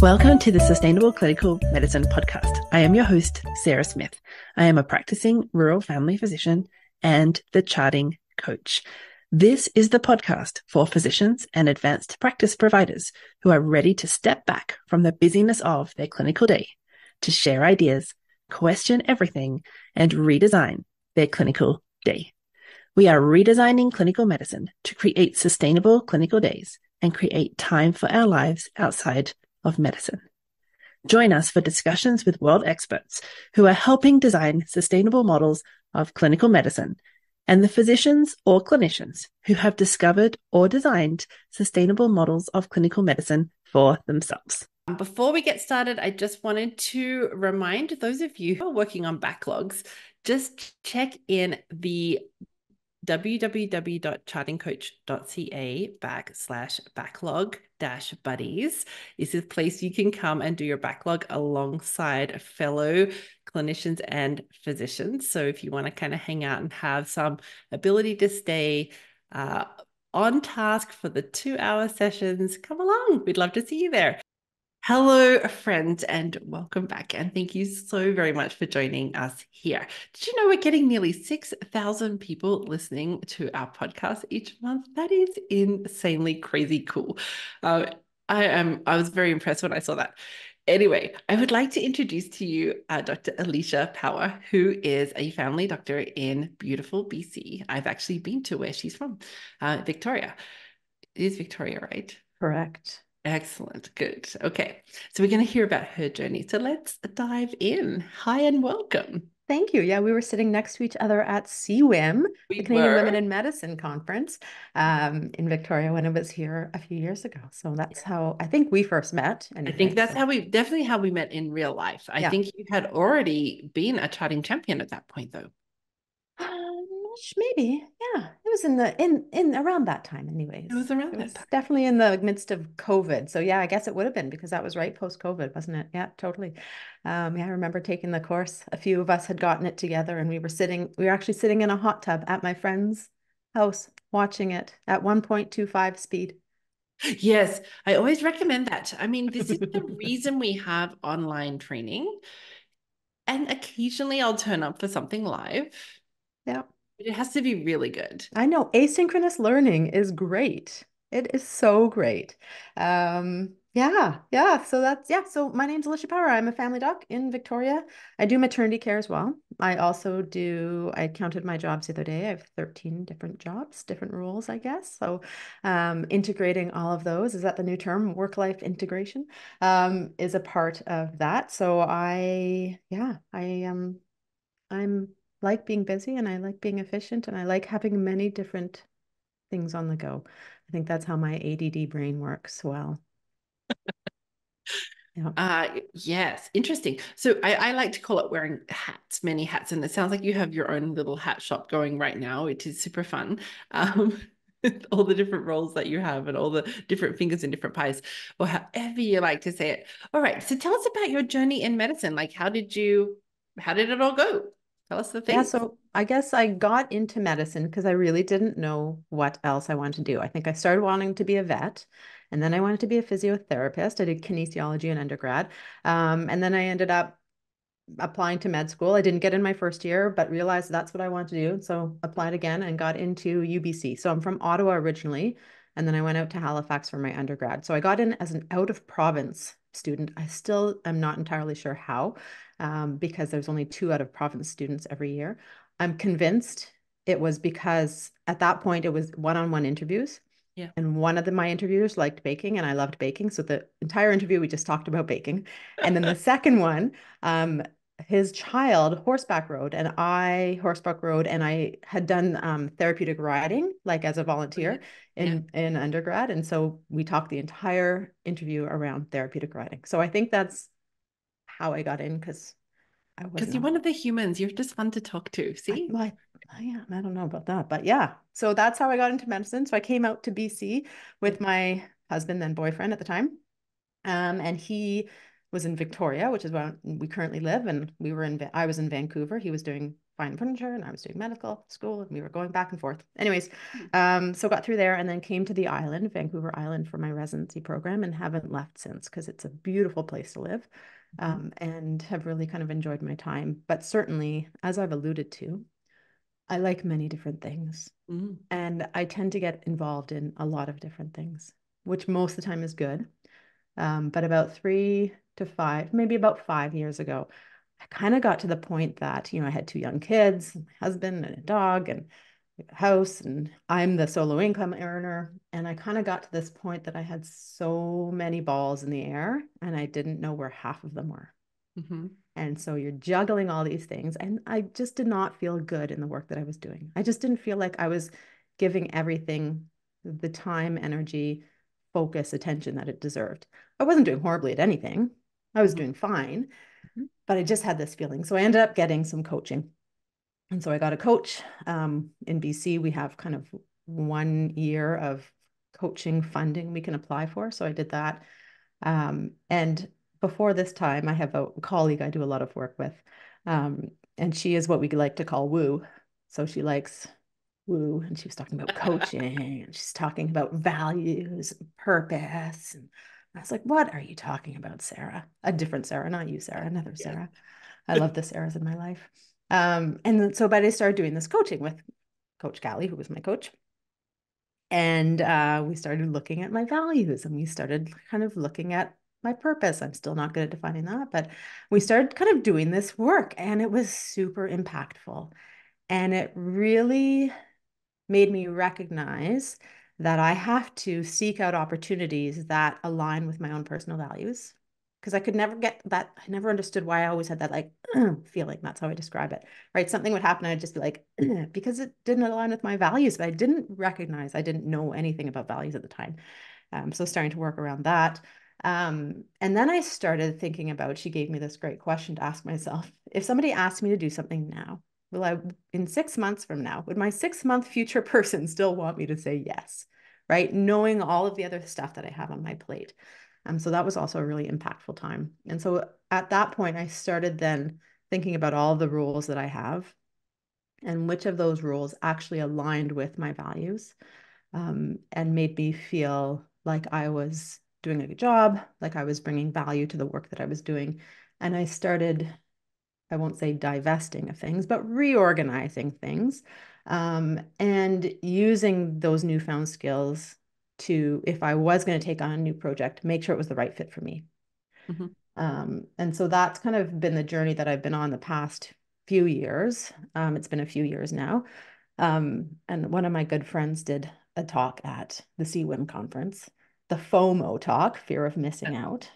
Welcome to the Sustainable Clinical Medicine podcast. I am your host, Sarah Smith. I am a practicing rural family physician and the charting coach. This is the podcast for physicians and advanced practice providers who are ready to step back from the busyness of their clinical day to share ideas, question everything, and redesign their clinical day. We are redesigning clinical medicine to create sustainable clinical days and create time for our lives outside of medicine. Join us for discussions with world experts who are helping design sustainable models of clinical medicine and the physicians or clinicians who have discovered or designed sustainable models of clinical medicine for themselves. Before we get started, I just wanted to remind those of you who are working on backlogs, just check in the www.chartingcoach.ca/backlog-buddies is a place you can come and do your backlog alongside fellow clinicians and physicians. So if you want to kind of hang out and have some ability to stay on task for the 2-hour sessions, come along. We'd love to see you there. Hello, friends, and welcome back. And thank you so very much for joining us here. Did you know we're getting nearly 6,000 people listening to our podcast each month? That is insanely crazy cool. I was very impressed when I saw that. Anyway, I would like to introduce to you Dr. Alicia Power, who is a family doctor in beautiful BC. I've actually been to where she's from, Victoria. It is Victoria, right? Correct. Excellent. Good. Okay. So we're going to hear about her journey. So let's dive in. Hi and welcome. Thank you. Yeah, we were sitting next to each other at CWIM, the Canadian Women in Medicine Conference, in Victoria when it was here a few years ago. So that's how I think we first met. Anyway, I think that's definitely how we met in real life. I think you had already been a charting champion at that point, though. Maybe, yeah. It was in around that time, anyways. It was around that time. Definitely in the midst of COVID. So yeah, I guess it would have been because that was right post-COVID, wasn't it? Yeah, totally. Yeah, I remember taking the course. A few of us had gotten it together, and we were actually sitting in a hot tub at my friend's house watching it at 1.25 speed. Yes, I always recommend that. I mean, this is the reason we have online training, and occasionally I'll turn up for something live. Yeah. But it has to be really good. I know asynchronous learning is great. It is so great. Yeah. So my name's Alicia Power. I'm a family doc in Victoria. I do maternity care as well. I counted my jobs the other day. I have 13 different jobs, different roles, I guess. So integrating all of those, is that the new term? Work-life integration, is a part of that. So I'm like being busy and I like being efficient and I like having many different things on the go. I think that's how my ADD brain works well. Yes, interesting. So I like to call it wearing hats, many hats, and it sounds like you have your own little hat shop going right now, which is super fun. Um, all the different roles that you have and all the different fingers in different pies, or however you like to say it. All right, so tell us about your journey in medicine. Like, how did it all go? Tell us the Yeah, things. so I guess I got into medicine because I really didn't know what else I wanted to do. I think I started wanting to be a vet, and then I wanted to be a physiotherapist. I did kinesiology in undergrad. And then I ended up applying to med school. I didn't get in my first year, but realized that's what I wanted to do. So applied again and got into UBC. So I'm from Ottawa originally, and then I went out to Halifax for my undergrad. So I got in as an out of province student. I still am not entirely sure how, because there's only 2 out of province students every year. I'm convinced it was because at that point it was one-on-one interviews. Yeah. And one of my interviewers liked baking and I loved baking. So the entire interview, we just talked about baking. And then the second one, his child horseback rode and I had done therapeutic riding, like as a volunteer in undergrad. And so we talked the entire interview around therapeutic riding. So I think that's how I got in because Because you're one of the humans. You're just fun to talk to. See? I don't know about that, but yeah. So that's how I got into medicine. So I came out to BC with my husband, then boyfriend at the time. And he was in Victoria, which is where we currently live. And I was in Vancouver. He was doing fine furniture and I was doing medical school and we were going back and forth. Anyways, so got through there and then came to the island, Vancouver Island, for my residency program and haven't left since because it's a beautiful place to live, and have really kind of enjoyed my time. But certainly, as I've alluded to, I like many different things. Mm-hmm. And I tend to get involved in a lot of different things, which most of the time is good. But about 3 to 5, maybe about 5 years ago, I kind of got to the point that, I had two young kids, my husband and a dog and a house, and I'm the solo income earner. And I kind of got to this point that I had so many balls in the air and I didn't know where half of them were. Mm-hmm. And so you're juggling all these things. And I just did not feel good in the work that I was doing. I just didn't feel like I was giving everything the time, energy, focus, attention that it deserved. I wasn't doing horribly at anything. I was doing fine, but I just had this feeling. So I ended up getting some coaching. And so I got a coach. In BC, we have kind of 1 year of coaching funding we can apply for. So I did that. And before this time, I have a colleague I do a lot of work with. And she is what we like to call woo. So she likes woo, and she was talking about coaching, and she's talking about values and purpose. And I was like, what are you talking about, Sarah? A different Sarah, not you, Sarah, another Yeah. Sarah. I love the Sarahs in my life. But I started doing this coaching with Coach Callie, who was my coach. And we started looking at my values and we started kind of looking at my purpose. I'm still not good at defining that, but we started kind of doing this work and it was super impactful. And it really made me recognize that I have to seek out opportunities that align with my own personal values. Because I could never get that. I never understood why I always had that like feeling. That's how I describe it, right? Something would happen. I'd just be like, because it didn't align with my values, but I didn't recognize, I didn't know anything about values at the time. So starting to work around that. And then I started thinking about, she gave me this great question to ask myself. If somebody asked me to do something now, will I, in 6 months from now, would my 6 month future person still want me to say yes? Right? Knowing all of the other stuff that I have on my plate. So that was also a really impactful time. And so at that point, I started then thinking about all the rules that I have and which of those rules actually aligned with my values, and made me feel like I was doing a good job, like I was bringing value to the work that I was doing. And I started, I won't say divesting of things, but reorganizing things, and using those newfound skills to, if I was going to take on a new project, make sure it was the right fit for me. Mm-hmm. And so that's kind of been the journey that I've been on the past few years. It's been a few years now. And one of my good friends did a talk at the CWIM conference, the FOMO talk, fear of missing out.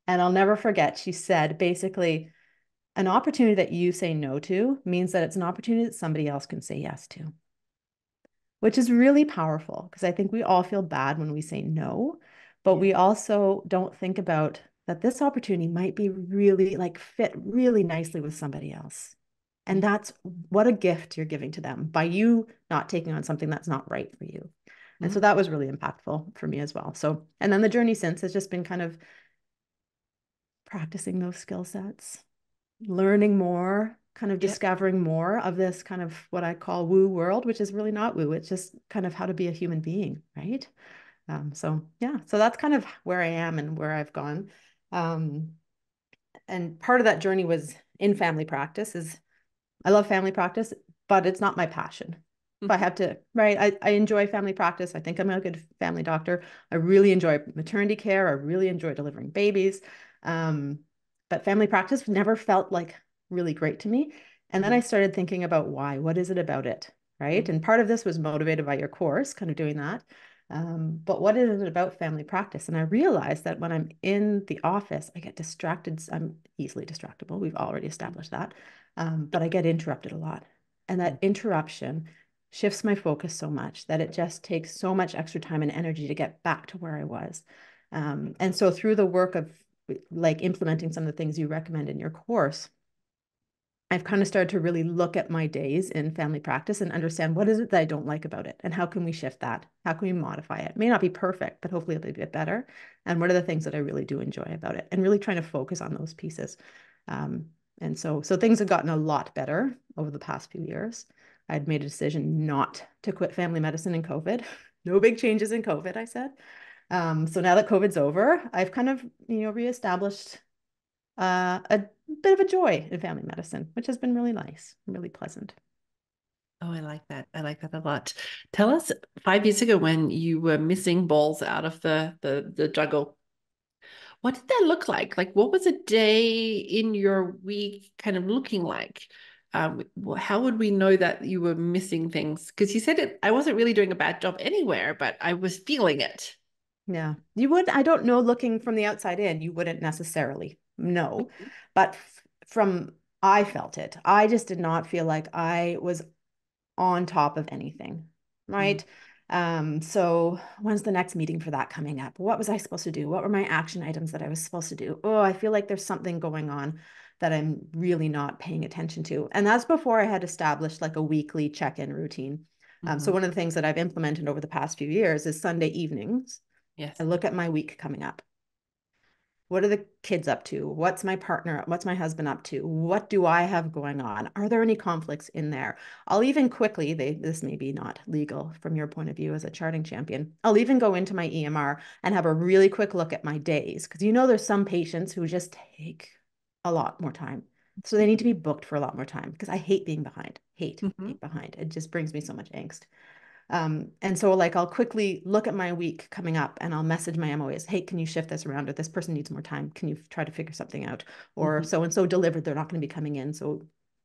And I'll never forget, she said basically, an opportunity that you say no to means that it's an opportunity that somebody else can say yes to, which is really powerful because I think we all feel bad when we say no, but Yeah. we also don't think about that this opportunity might be really like fit really nicely with somebody else. And Yeah. that's what a gift you're giving to them by you not taking on something that's not right for you. And so Mm-hmm. that was really impactful for me as well. So, and then the journey since has just been kind of practicing those skill sets, learning more, kind of Yeah. discovering more of this kind of what I call woo world, which is really not woo. It's just kind of how to be a human being, right? So yeah, so that's kind of where I am and where I've gone. Um, and part of that journey was in family practice. Is I love family practice, but it's not my passion. If I Mm-hmm. have to, right, I enjoy family practice. I think I'm a good family doctor. I really enjoy maternity care. I really enjoy delivering babies. Um, but family practice never felt like really great to me. And then Mm-hmm. I started thinking about why, what is it about it, right? Mm-hmm. And part of this was motivated by your course, kind of doing that. But what is it about family practice? And I realized that when I'm in the office, I get distracted. I'm easily distractible. We've already established that. But I get interrupted a lot. And that interruption shifts my focus so much that it just takes so much extra time and energy to get back to where I was. And so through the work of like implementing some of the things you recommend in your course, I've kind of started to really look at my days in family practice and understand what is it that I don't like about it and how can we shift that? How can we modify it? It may not be perfect, but hopefully it'll be a bit better. And what are the things that I really do enjoy about it? And really trying to focus on those pieces. Um, And so things have gotten a lot better over the past few years. I'd made a decision not to quit family medicine in COVID. No big changes in COVID, I said. So now that COVID's over, I've kind of, reestablished a bit of a joy in family medicine, which has been really nice, really pleasant. Oh, I like that. I like that a lot. Tell us 5 years ago when you were missing balls out of the juggle. What did that look like? Like, what was a day in your week kind of looking like? How would we know that you were missing things? Because you said it, I wasn't really doing a bad job anywhere, but I was feeling it. Yeah, you would. I don't know, looking from the outside in, you wouldn't necessarily know, but from I felt it. I just did not feel like I was on top of anything, Mm, right? So when's the next meeting for that coming up? What was I supposed to do? What were my action items that I was supposed to do? Oh, I feel like there's something going on that I'm really not paying attention to. And that's before I had established like a weekly check-in routine. So mhm. one of the things that I've implemented over the past few years is Sunday evenings. I Yes. look at my week coming up. What are the kids up to? What's my partner? What's my husband up to? What do I have going on? Are there any conflicts in there? I'll even quickly, this may be not legal from your point of view as a charting champion. I'll even go into my EMR and have a really quick look at my days because there's some patients who just take a lot more time. So they need to be booked for a lot more time because I hate being behind. Mhm, Hate behind. It just brings me so much angst. And so like I'll quickly look at my week coming up and I'll message my MOAs, hey, can you shift this around? Or this person needs more time. Can you try to figure something out? Or mhm, so and so delivered, they're not going to be coming in. So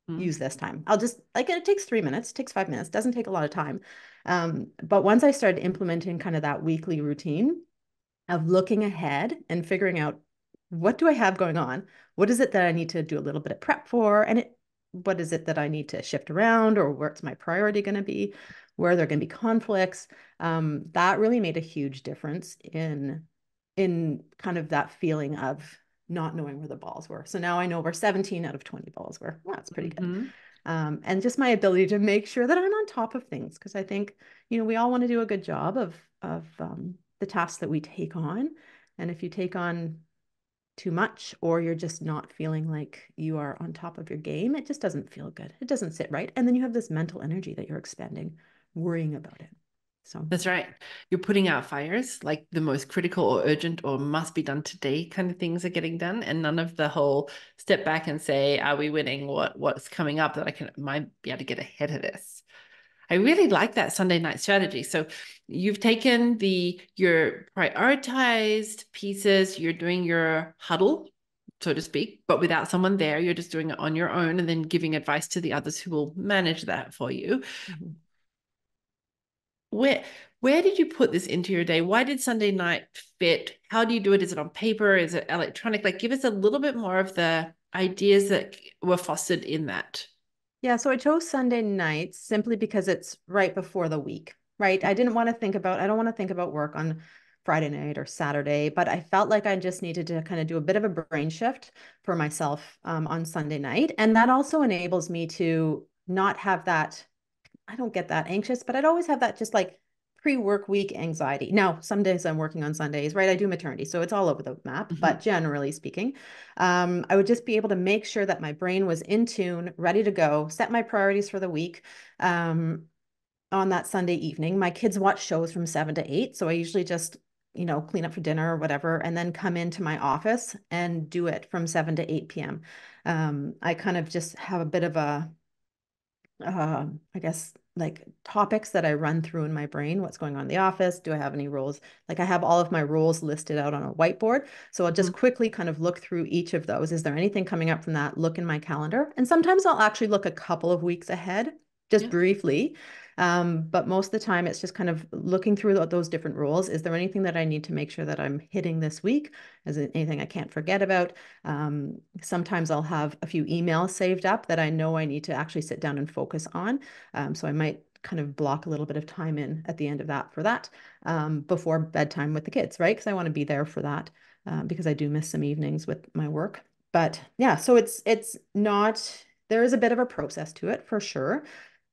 mhm, use this time. I'll just like it takes 3 minutes, it takes 5 minutes, doesn't take a lot of time. But once I started implementing kind of that weekly routine, of looking ahead and figuring out what do I have going on? What is it that I need to do a little bit of prep for? And what is it that I need to shift around or where's my priority going to be? Where are there going to be conflicts? That really made a huge difference in kind of that feeling of not knowing where the balls were. So now I know where 17 out of 20 balls were. Well, that's pretty good. mhm. And just my ability to make sure that I'm on top of things because I think we all want to do a good job of the tasks that we take on, and if you take on too much or you're just not feeling like you are on top of your game, it just doesn't feel good. It doesn't sit right, and then you have this mental energy that you're expending worrying about it. So That's right. You're putting out fires, like the most critical or urgent or must be done today kind of things are getting done, and none of the whole step back and say, are we winning? What's coming up that I might be able to get ahead of this? I really like that Sunday night strategy. So you've taken your prioritized pieces, you're doing your huddle, so to speak, but without someone there, you're just doing it on your own and then giving advice to the others who will manage that for you. mhm. Where where did you put this into your day? Why did Sunday night fit? How do you do it? Is it on paper? Is it electronic? Like give us a little bit more of the ideas that were fostered in that. Yeah, so I chose Sunday nights simply because it's right before the week, right? I didn't want to think about, I don't want to think about work on Friday night or Saturday, but I felt like I just needed to kind of do a bit of a brain shift for myself on Sunday night. And that also enables me to not have that, I don't get that anxious, but I'd always have that just like pre-work week anxiety. Now, some days I'm working on Sundays, right? I do maternity, so it's all over the map. But Mhm, generally speaking, I would just be able to make sure that my brain was in tune, ready to go, set my priorities for the week. On that Sunday evening, my kids watch shows from 7 to 8, so I usually just clean up for dinner or whatever, and then come into my office and do it from 7 to 8 p.m. I kind of just have a bit of a I guess like topics that I run through in my brain. What's going on in the office? Do I have any roles? Like I have all of my roles listed out on a whiteboard. So I'll just mhm. quickly kind of look through each of those. Is there anything coming up from that? Look in my calendar. And sometimes I'll actually look a couple of weeks ahead, just Yeah. briefly. But most of the time, it's just kind of looking through those different roles. Is there anything that I need to make sure that I'm hitting this week? Is there anything I can't forget about? Sometimes I'll have a few emails saved up that I know I need to actually sit down and focus on. So I might kind of block a little bit of time in at the end of that for that before bedtime with the kids, right? Because I want to be there for that because I do miss some evenings with my work. But yeah, so it's not, there is a bit of a process to it for sure.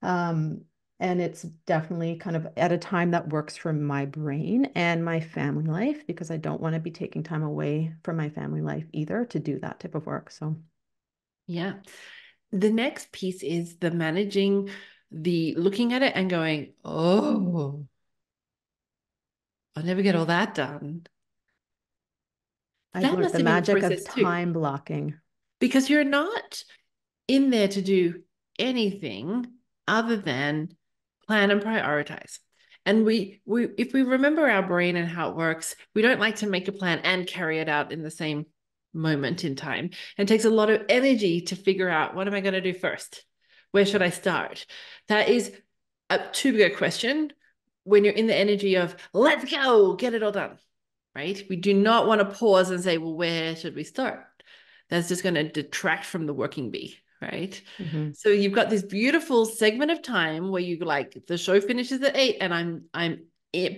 Um, and it's definitely kind of at a time that works for my brain and my family life because I don't want to be taking time away from my family life either to do that type of work. So Yeah. The next piece is the managing, the looking at it and going, oh, I'll never get all that done. I've That learned must the have been a magic of process too, time blocking. because you're not in there to do anything other than plan and prioritize. And we if we remember our brain and how it works, we don't like to make a plan and carry it out in the same moment in time. And it takes a lot of energy to figure out, what am I going to do first? Where should I start? That is a too big a question when you're in the energy of let's go, get it all done, right? We do not want to pause and say, well, where should we start? That's just going to detract from the working bee, right? Mm-hmm. So you've got this beautiful segment of time where you like the show finishes at 8 and I'm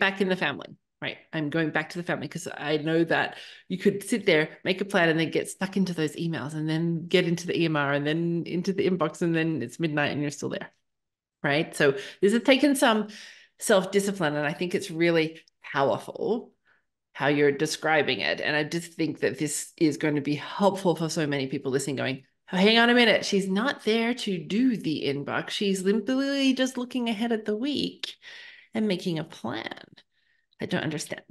back in the family, right? I'm going back to the family because I know that you could sit there, make a plan, and then get stuck into those emails and then get into the EMR and then into the inbox and then it's midnight and you're still there, right? So this has taken some self-discipline, and I think it's really powerful how you're describing it. And I just think that this is going to be helpful for so many people listening, going, oh, hang on a minute. She's not there to do the inbox. She's literally just looking ahead at the week and making a plan. I don't understand.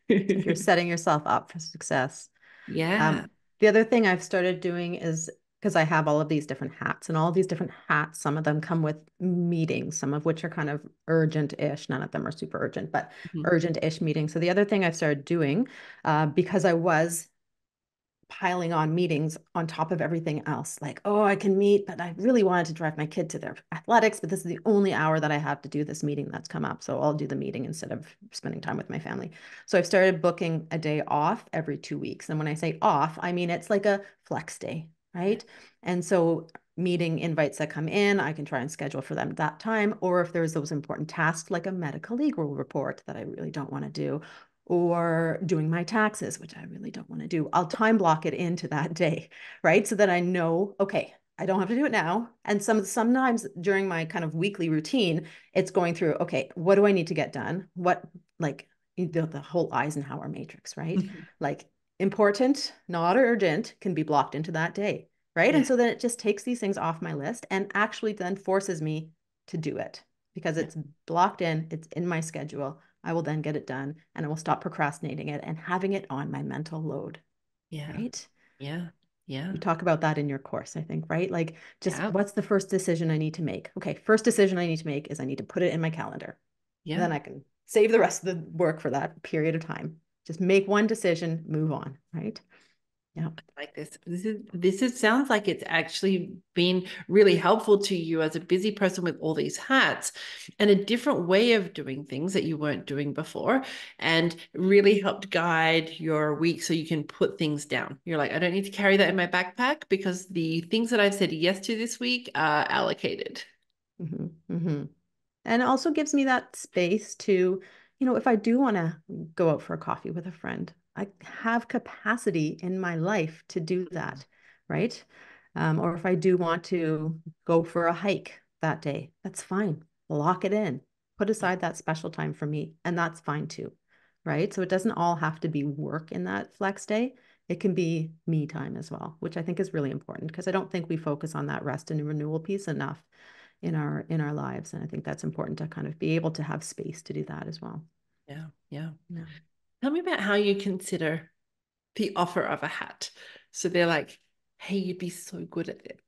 It's like you're setting yourself up for success. Yeah. Um, the other thing I've started doing is because I have all of these different hats, and all of these different hats, some of them come with meetings, some of which are kind of urgent-ish. None of them are super urgent, but Mhm. urgent-ish meetings. So the other thing I've started doing, because I was piling on meetings on top of everything else. Like, oh, I can meet, but I really wanted to drive my kid to their athletics, but this is the only hour that I have to do this meeting that's come up. So I'll do the meeting instead of spending time with my family. So I've started booking a day off every 2 weeks. And when I say off, I mean it's like a flex day, Yeah. right? And so meeting invites that come in, I can try and schedule for them that time. Or if there's those important tasks like a medical legal report that I really don't want to do, or doing my taxes, which I really don't want to do, I'll time block it into that day, right? So that I know, okay, I don't have to do it now. And sometimes during my kind of weekly routine, it's going through, okay, what do I need to get done? What, like the whole Eisenhower matrix, right? Mhm. Like important, not urgent, can be blocked into that day, right? And Yeah. so then it just takes these things off my list and actually then forces me to do it because Yeah. it's blocked in, it's in my schedule. I will then get it done and I will stop procrastinating it and having it on my mental load, Yeah. right? Yeah. Yeah. You talk about that in your course, I think, right? Like, just Yeah. what's the first decision I need to make? Okay, first decision I need to make is I need to put it in my calendar. And Yeah. then I can save the rest of the work for that period of time. Just make one decision, move on, right? Yeah. Like this. This sounds like it's actually been really helpful to you as a busy person with all these hats and a different way of doing things that you weren't doing before, and really helped guide your week so you can put things down. You're like, I don't need to carry that in my backpack because the things that I've said yes to this week are allocated. Mm-hmm. Mm-hmm. And it also gives me that space to, if I do want to go out for a coffee with a friend, I have capacity in my life to do that, right? Or if I do want to go for a hike that day, that's fine. Lock it in. Put Yeah. aside that special time for me, and that's fine too, right? So it doesn't all have to be work in that flex day. It can be me time as well, which I think is really important because I don't think we focus on that rest and renewal piece enough in our lives. And I think that's important to kind of be able to have space to do that as well. Yeah. Yeah. Yeah. Tell me about how you consider the offer of a hat. So they're like, hey, you'd be so good at this.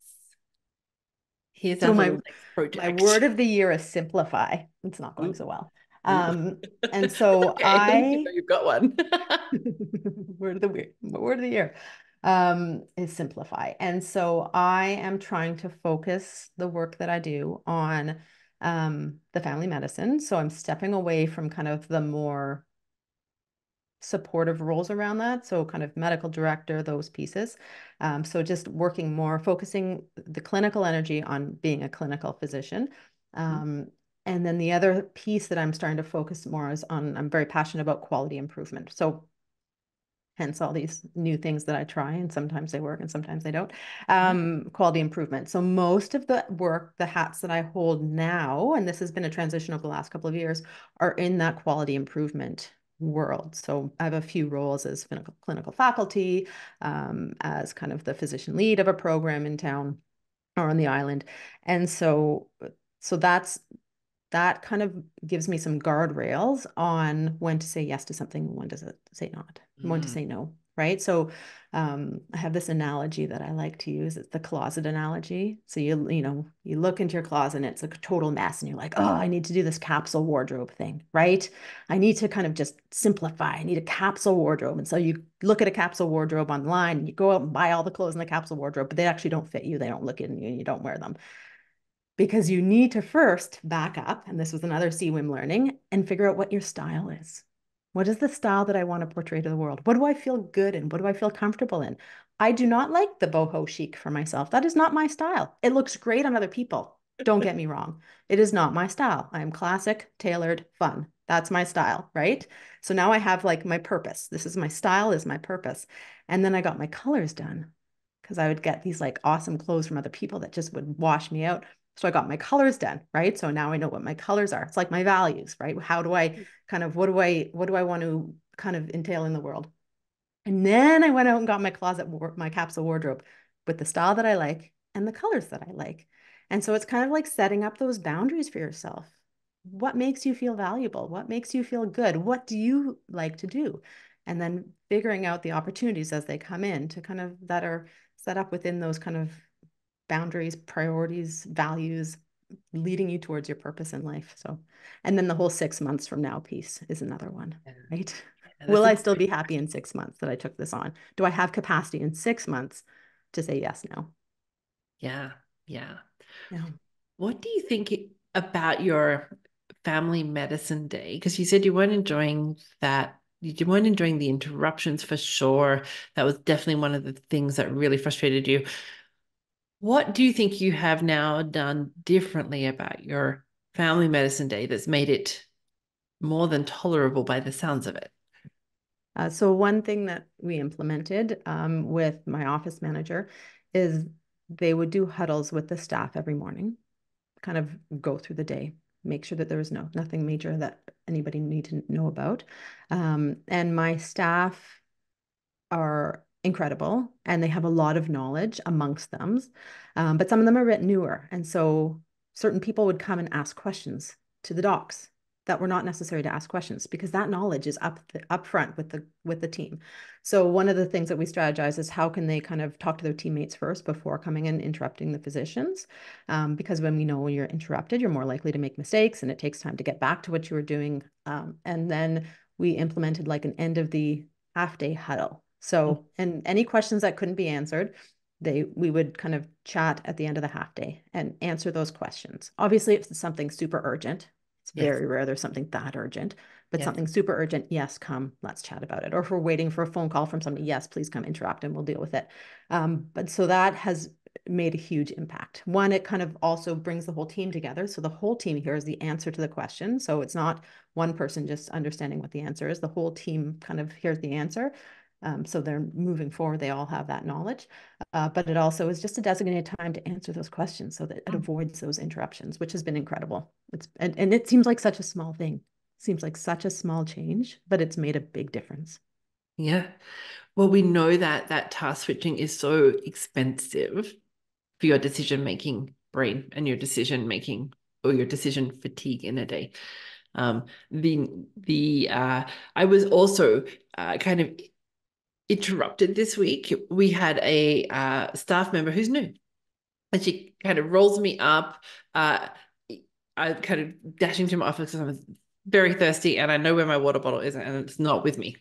Here's our So my little next my word project. of the year is simplify. It's not going Ooh, so well. ooh. And so Okay, at least you I know you've got one. word of the year is simplify. And so I am trying to focus the work that I do on the family medicine. So I'm stepping away from kind of the more supportive roles around that. So kind of medical director, those pieces. So just working more, focusing the clinical energy on being a clinical physician. Um, and then the other piece that I'm starting to focus more is on, I'm very passionate about quality improvement. So hence all these new things that I try, and sometimes they work and sometimes they don't. Yeah. Quality improvement. So most of the work, the hats that I hold now, and this has been a transition over the last couple of years, are in that quality improvement world. So I have a few roles as clinical faculty, as kind of the physician lead of a program in town or on the island. And so that kind of gives me some guardrails on when to say yes to something, when to say not, when to say no, right? So I have this analogy that I like to use. It's the closet analogy. So you look into your closet and it's a total mess, and you're like, oh, I need to do this capsule wardrobe thing, right? I need to kind of just simplify. I need a capsule wardrobe. And so you look at a capsule wardrobe online and you go out and buy all the clothes in the capsule wardrobe, but they actually don't fit you. They don't look in you and you don't wear them, because you need to first back up, and this was another CWIM learning, and figure out what your style is. What is the style that I want to portray to the world? What do I feel good in? What do I feel comfortable in? I do not like the boho chic for myself. That is not my style. It looks great on other people. Don't get me wrong. It is not my style. I am classic, tailored, fun. That's my style, right? So now I have like my purpose. This is my style, is my purpose. And then I got my colors done, because I would get these like awesome clothes from other people that just would wash me out. So I got my colors done, right? So now I know what my colors are. It's like my values, right? How do I kind of, what do I want to kind of entail in the world? And then I went out and got my capsule wardrobe with the style that I like and the colors that I like. And so it's kind of like setting up those boundaries for yourself. What makes you feel valuable? What makes you feel good? What do you like to do? And then figuring out the opportunities as they come in to kind of that are set up within those kind of boundaries, priorities, values, leading you towards your purpose in life. So, and then the whole 6 months from now piece is another one, Yeah. right? Yeah, Will I still be happy in 6 months that I took this on? Do I have capacity in 6 months to say yes now? yeah, yeah. Yeah. What do you think about your family medicine day? Because you said you weren't enjoying that. You weren't enjoying the interruptions for sure. That was definitely one of the things that really frustrated you. What do you think you have now done differently about your family medicine day that's made it more than tolerable by the sounds of it? So one thing that we implemented with my office manager is they would do huddles with the staff every morning, kind of go through the day, make sure that there was nothing major that anybody need to know about. And my staff are incredible and they have a lot of knowledge amongst them. But some of them are a bit newer. And so certain people would come and ask questions to the docs that were not necessary to ask questions, because that knowledge is up front with the team. So one of the things that we strategize is how can they kind of talk to their teammates first before coming and interrupting the physicians, because when we know when you're interrupted, you're more likely to make mistakes and it takes time to get back to what you were doing. And then we implemented like an end of the half day huddle. So, and any questions that couldn't be answered, we would kind of chat at the end of the half day and answer those questions. Obviously, if it's something super urgent, it's Yes, very rare there's something that urgent, but yes. something super urgent, yes, come, let's chat about it. Or if we're waiting for a phone call from somebody, yes, please come interrupt and we'll deal with it. But so that has made a huge impact. One, it kind of also brings the whole team together. So the whole team hears the answer to the question. So it's not one person just understanding what the answer is. The whole team kind of hears the answer. So they're moving forward. They all have that knowledge. But it also is just a designated time to answer those questions so that it avoids those interruptions, which has been incredible. And it seems like such a small thing. Seems like such a small change, but it's made a big difference. Yeah. Well, we know that task switching is so expensive for your decision-making brain and your decision-making or your decision fatigue in a day. I was also kind of interrupted this week. We had a staff member who's new, and she kind of rolls me up. I kind of dashing to my office because I'm very thirsty and I know where my water bottle is and it's not with me.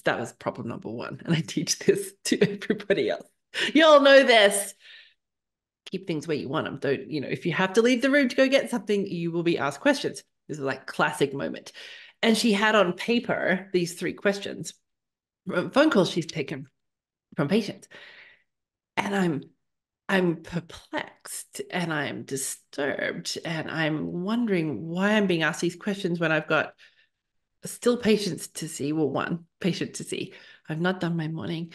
That was problem number one. And I teach this to everybody else. You all know this. Keep things where you want them. Don't, if you have to leave the room to go get something, you will be asked questions. This is like classic moment. And she had on paper these 3 questions from phone calls she's taken from patients. And I'm perplexed and I'm disturbed and I'm wondering why I'm being asked these questions when I've got still patients to see. Well, one patient to see. I've not done my morning.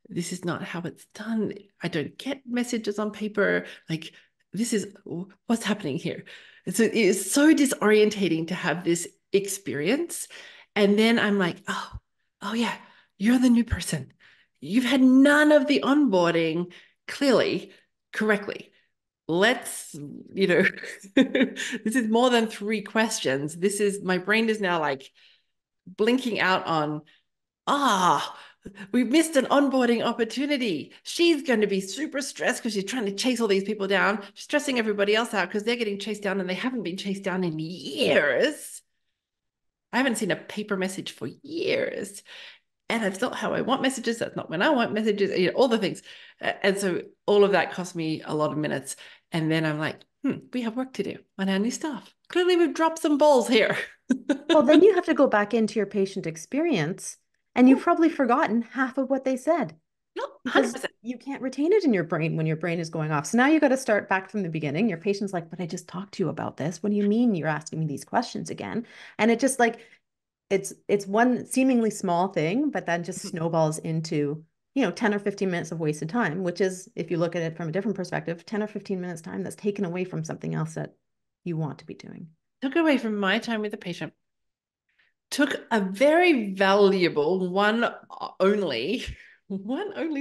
This is not how it's done. I don't get messages on paper. Like, this is what's happening here. It is so disorientating to have this experience. And then I'm like, oh yeah, you're the new person. You've had none of the onboarding clearly, correctly. Let's, this is more than three questions. My brain is now like blinking out on, ah, we missed an onboarding opportunity. She's going to be super stressed because she's trying to chase all these people down, stressing everybody else out because they're getting chased down and they haven't been chased down in years. I haven't seen a paper message for years. And that's not how I want messages. That's not when I want messages, all the things. And so all of that cost me a lot of minutes. And then I'm like, we have work to do on our new stuff. Clearly, we've dropped some balls here. Well, then you have to go back into your patient experience and you've probably forgotten half of what they said No, because 100%. you can't retain it in your brain when your brain is going off. So now you got to start back from the beginning. Your patient's like, but I just talked to you about this. What do you mean you're asking me these questions again? And it just like it's one seemingly small thing, but then just snowballs into, 10 or 15 minutes of wasted time, which is, if you look at it from a different perspective, 10 or 15 minutes time that's taken away from something else that you want to be doing. Took away from my time with the patient. Took a very valuable one only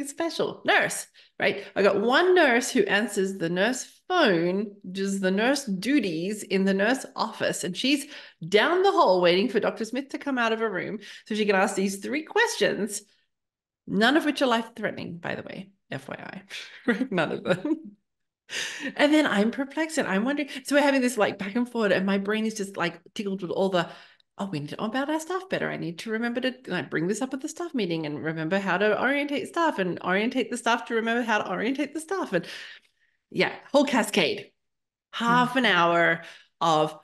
special nurse, right? I got one nurse who answers the nurse phone, does the nurse duties in the nurse office, and she's down the hall waiting for Dr. Smith to come out of a room so she can ask these three questions, none of which are life-threatening, by the way, FYI, right? None of them. And then I'm perplexed and I'm wondering. So we're having this like back and forth, and my brain is just like tickled with all the, oh, we need to know about our staff better. I need to remember to like bring this up at the staff meeting and remember how to orientate staff and orientate the staff to remember how to orientate the staff. And yeah, whole cascade. Yeah. Half an hour of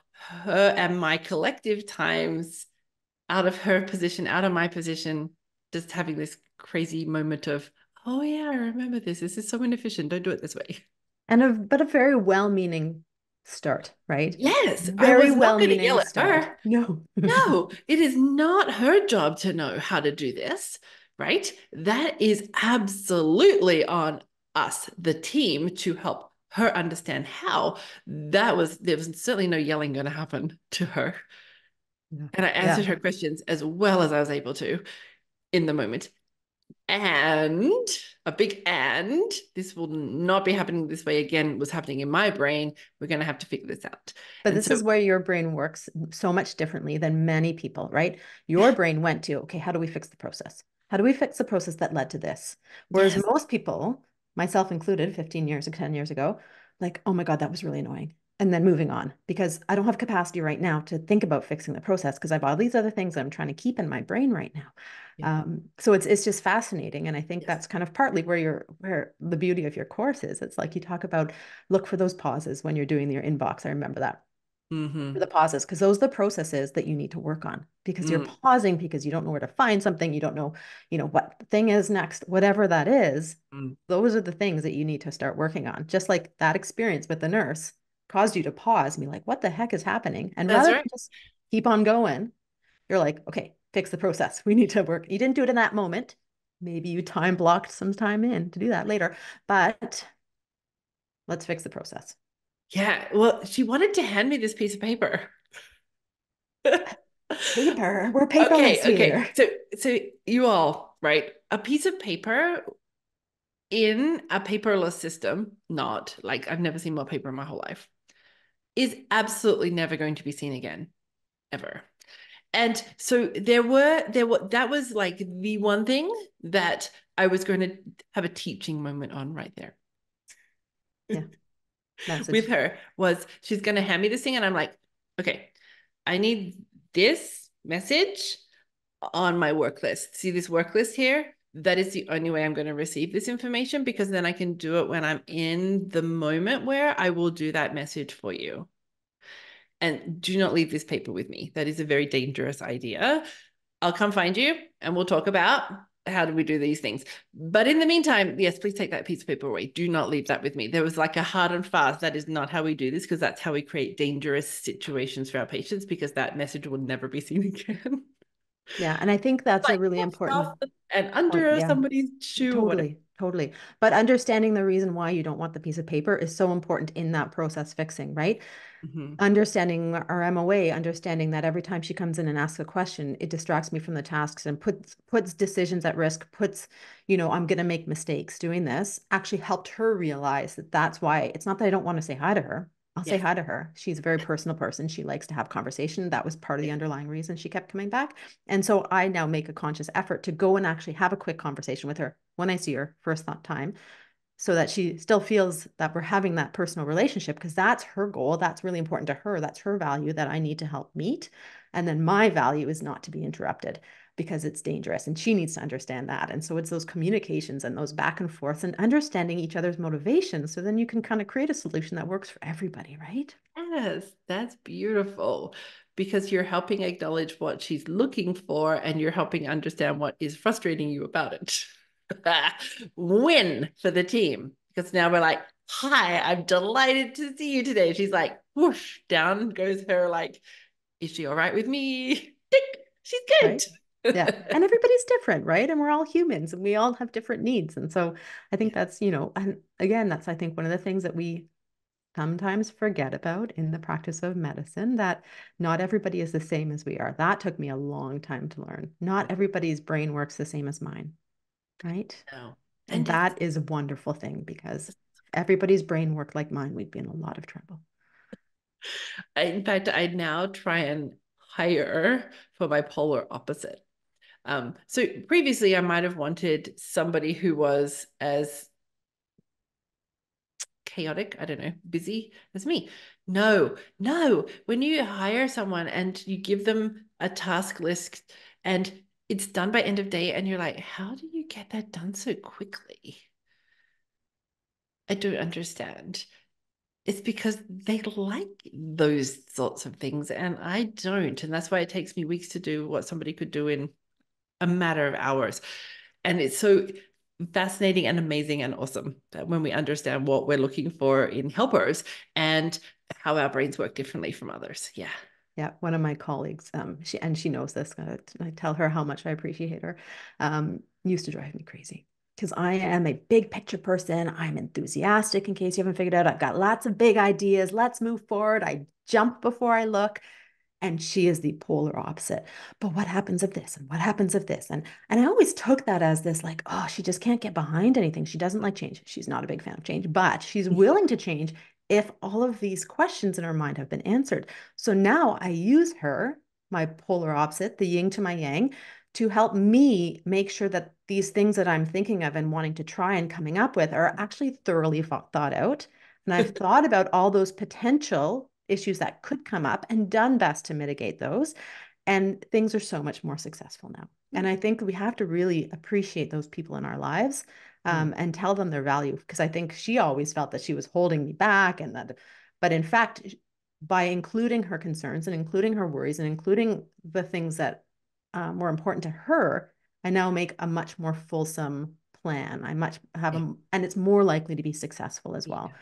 her and my collective times out of her position, out of my position, just having this crazy moment of, oh yeah, I remember this. This is so inefficient. Don't do it this way. But a very well-meaning start, right? Yes, I Very was not going to well-meaning yell at start. her. No. No, it is not her job to know how to do this, right? That is absolutely on us, the team, to help her understand how. There was certainly no yelling going to happen to her. Yeah. And I answered Yeah. her questions as well as I was able to in the moment. And a big and this will not be happening this way again, was happening in my brain. We're going to have to figure this out. But And this so, is where your brain works so much differently than many people, right? Your yeah, brain went to, okay, how do we fix the process? How do we fix the process that led to this? Whereas yes. most people, myself included, 15 years, 10 years ago, like, oh my God, that was really annoying. And then moving on because I don't have capacity right now to think about fixing the process because I have all these other things I'm trying to keep in my brain right now. Yeah. So it's just fascinating. And I think Yes. that's kind of partly where the beauty of your course is. It's like you talk about look for those pauses when you're doing your inbox. I remember that Mm-hmm. the pauses because those are the processes that you need to work on because you're Mm, pausing because you don't know where to find something, you don't know, what the thing is next, whatever that is. mm. Those are the things that you need to start working on. Just like that experience with the nurse caused you to pause and be like, what the heck is happening? And That's rather than right. just keep on going, you're like, okay, fix the process. We need to work. You didn't do it in that moment. Maybe you time blocked some time in to do that later, but let's fix the process. Yeah. Well, she wanted to hand me this piece of paper. Paper. We're Okay, paperless okay. here. So you all, right? A piece of paper in a paperless system, not like I've never seen more paper in my whole life, is absolutely never going to be seen again, ever. And so that was like the one thing that I was going to have a teaching moment on right there Yeah. with Message. her was she's going to hand me this thing and I'm like, okay, I need this message on my work list. See this work list here? That is the only way I'm going to receive this information because then I can do it when I'm in the moment where I will do that message for you. And do not leave this paper with me. That is a very dangerous idea. I'll come find you and we'll talk about how do we do these things. But in the meantime, yes, please take that piece of paper away. Do not leave that with me. There was like a hard and fast. That is not how we do this because that's how we create dangerous situations for our patients because that message will never be seen again. Yeah. And I think that's a Like really off stuff important and point. under Yeah, somebody's shoe or whatever. totally. Totally. But understanding the reason why you don't want the piece of paper is so important in that process fixing, right? Hmm. Understanding our MOA, understanding that every time she comes in and asks a question, it distracts me from the tasks and puts decisions at risk, I'm going to make mistakes doing this, actually helped her realize that that's why it's not that I don't want to say hi to her. I'll say Yes. hi to her. She's a very personal person. She likes to have conversation. That was part of the Yes. underlying reason she kept coming back. And so I now make a conscious effort to go and actually have a quick conversation with her when I see her first time, so that she still feels that we're having that personal relationship, because that's her goal. That's really important to her. That's her value that I need to help meet. And then my value is not to be interrupted because it's dangerous. And she needs to understand that. And so it's those communications and those back and forths and understanding each other's motivations. So then you can kind of create a solution that works for everybody, right? Yes, that's beautiful because you're helping acknowledge what she's looking for and you're helping understand what is frustrating you about it. Win for the team because now we're like, hi, I'm delighted to see you today. She's like, whoosh, down goes her like, is she all right with me? Tick, she's Right. Yeah. good. And everybody's different, right? And we're all humans and we all have different needs. And so I think Yeah. that's, and again, that's, I think, one of the things that we sometimes forget about in the practice of medicine, that not everybody is the same as we are. That took me a long time to learn. Not everybody's brain works the same as mine, right? No. And And it's that is a wonderful thing, because if everybody's brain worked like mine, we'd be in a lot of trouble. in fact, I now try and hire for my polar opposite. So previously, I might have wanted somebody who was as chaotic, I don't know, busy as me. No, no. When you hire someone and you give them a task list and it's done by end of day, and you're like, how do you get that done so quickly? I don't understand. It's because they like those sorts of things and I don't. And that's why it takes me weeks to do what somebody could do in a matter of hours. And it's so fascinating and amazing and awesome that when we understand what we're looking for in helpers and how our brains work differently from others. Yeah. Yeah, one of my colleagues, she knows this. I tell her how much I appreciate her. Used to drive me crazy because I am a big picture person. I'm enthusiastic. In case you haven't figured out, I've got lots of big ideas. Let's move forward. I jump before I look. And she is the polar opposite. But what happens if this? And what happens if this? And I always took that as this, like, oh, she just can't get behind anything. She doesn't like change. She's not a big fan of change, but she's willing to change if all of these questions in her mind have been answered. So now I use her, my polar opposite, the yin to my yang, to help me make sure that these things that I'm thinking of and wanting to try and coming up with are actually thoroughly thought out. And I've thought about all those potential issues that could come up and done best to mitigate those. And things are so much more successful now. And I think we have to really appreciate those people in our lives, Mm. and tell them their value. Because I think she always felt that she was holding me back, and that, but in fact, by including her concerns and including her worries and including the things that were important to her, I now make a much more fulsome plan. I much have Yeah. and it's more likely to be successful as well.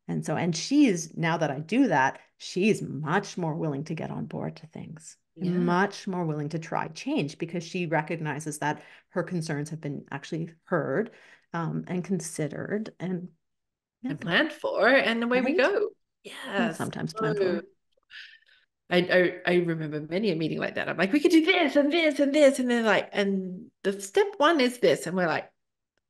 And so, and she's, now that I do that, she's much more willing to get on board to things, and Yeah. much more willing to try change, because she recognizes that her concerns have been actually heard, and considered, and yeah, And planned for, and away we right? go. And Yes. sometimes planned So for. I remember many a meeting like that. I'm like, we could do this and this and this. And they're like, and the step one is this. And we're like,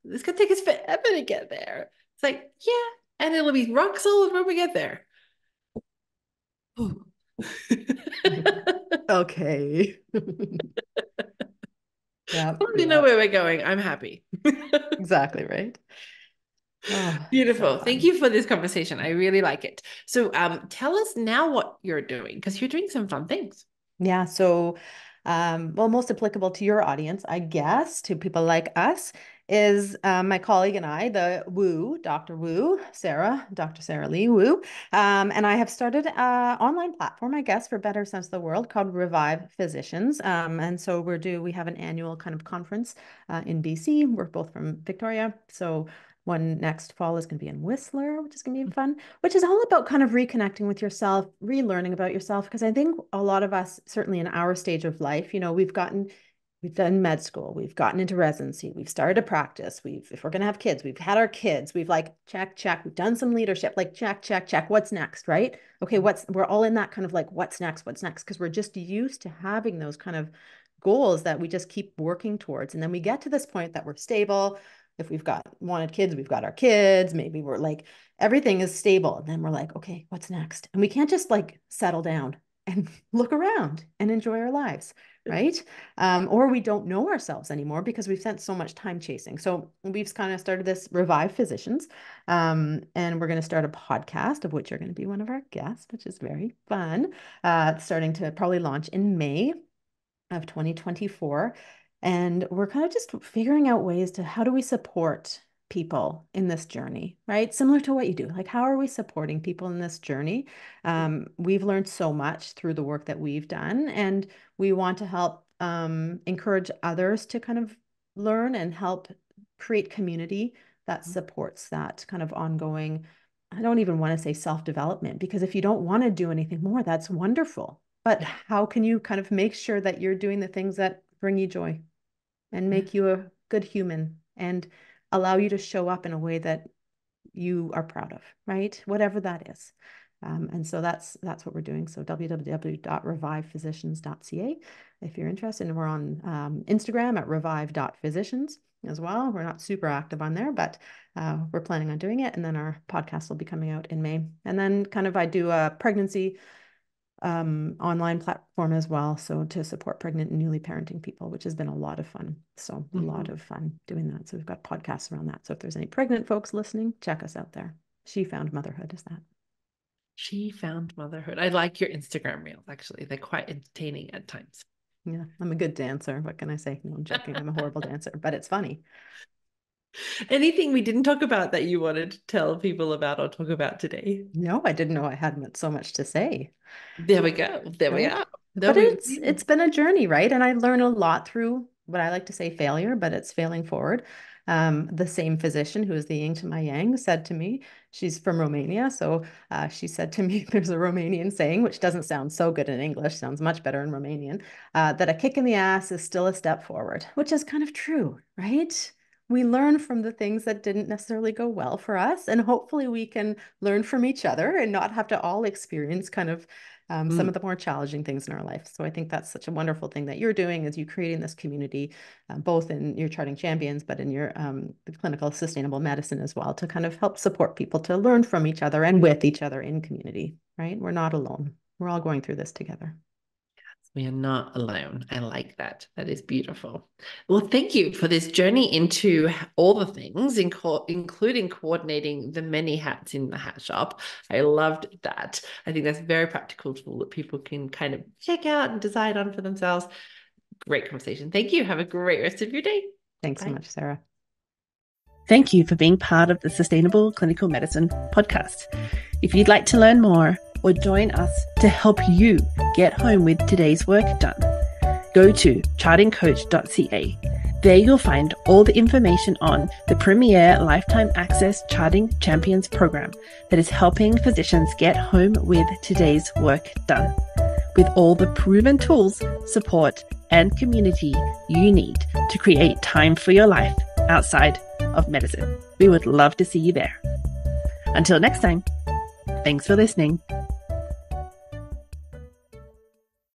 this could take us forever to get there. It's like, yeah. And it'll be rock solid when we get there. Okay. Yeah, Once you know yeah, where we're going, I'm happy. exactly right. Oh, so Beautiful. Thank fun. you for this conversation. I really like it. So tell us now what you're doing because you're doing some fun things. Yeah, so well, most applicable to your audience, I guess, to people like us, is my colleague and I, the Wu, Dr. Wu, Sarah, Dr. Sarah Lee Wu, and I have started an online platform, I guess, for better sense of the world, called Revive Physicians. And so we have an annual kind of conference in BC. We're both from Victoria, so one next fall is going to be in Whistler, which is going to be fun, which is all about kind of reconnecting with yourself, relearning about yourself. Because I think a lot of us, certainly in our stage of life, we've gotten We've done med school. We've gotten into residency. We've started a practice. If we're going to have kids, we've had our kids. We've like, check, check. We've done some leadership, like check, check, check. What's next, right? Okay, we're all in that kind of like, what's next? What's next? Because we're just used to having those kind of goals that we just keep working towards. And then we get to this point that we're stable. If we've wanted kids, we've got our kids. Maybe we're like, everything is stable. And then we're like, okay, what's next? And we can't just like settle down and look around and enjoy our lives, right? Or we don't know ourselves anymore because we've spent so much time chasing. So we've kind of started this Revive Physicians, and we're going to start a podcast of which you're going to be one of our guests, which is very fun. Starting to probably launch in May of 2024. And we're kind of just figuring out ways to how do we support people in this journey, right? Similar to what you do. Like, how are we supporting people in this journey? We've learned so much through the work that we've done, and we want to help encourage others to kind of learn and help create community that supports that kind of ongoing. I don't even want to say self-development, because if you don't want to do anything more, that's wonderful. But how can you kind of make sure that you're doing the things that bring you joy and make you a good human and allow you to show up in a way that you are proud of, right? Whatever that is. And so that's what we're doing. So www.revivephysicians.ca if you're interested. And we're on Instagram at revive.physicians as well. We're not super active on there, but we're planning on doing it. And then our podcast will be coming out in May. And then kind of I do a pregnancy online platform as well. So to support pregnant and newly parenting people, which has been a lot of fun. So a lot of fun doing that. So we've got podcasts around that. So if there's any pregnant folks listening, check us out there. She Found Motherhood is that. She Found Motherhood. I like your Instagram reels, actually. They're quite entertaining at times. Yeah, I'm a good dancer. What can I say? No, I'm joking. I'm a horrible dancer, but it's funny. Anything we didn't talk about that you wanted to tell people about or talk about today? No, I didn't know I had so much to say. There we go. There we are. But it's been a journey, right? And I learn a lot through what I like to say failure, but it's failing forward. The same physician who is the yin to my yang said to me, she's from Romania. So she said to me, there's a Romanian saying, which doesn't sound so good in English, sounds much better in Romanian, that a kick in the ass is still a step forward, which is kind of true, right? We learn from the things that didn't necessarily go well for us, and hopefully we can learn from each other and not have to all experience kind of some of the more challenging things in our life. So I think that's such a wonderful thing that you're doing, is you creating this community, both in your charting champions, but in your clinical sustainable medicine as well, to kind of help support people to learn from each other and with each other in community, right? We're not alone. We're all going through this together. We are not alone. I like that. That is beautiful. Well, thank you for this journey into all the things, including coordinating the many hats in the hat shop. I loved that. I think that's a very practical tool that people can kind of check out and decide on for themselves. Great conversation. Thank you. Have a great rest of your day. Thanks so much, Sarah. Thank you for being part of the Sustainable Clinical Medicine podcast. If you'd like to learn more or join us to help you get home with today's work done, go to chartingcoach.ca. There you'll find all the information on the premier Lifetime Access Charting Champions program that is helping physicians get home with today's work done, with all the proven tools, support, and community you need to create time for your life outside of medicine. We would love to see you there. Until next time, thanks for listening.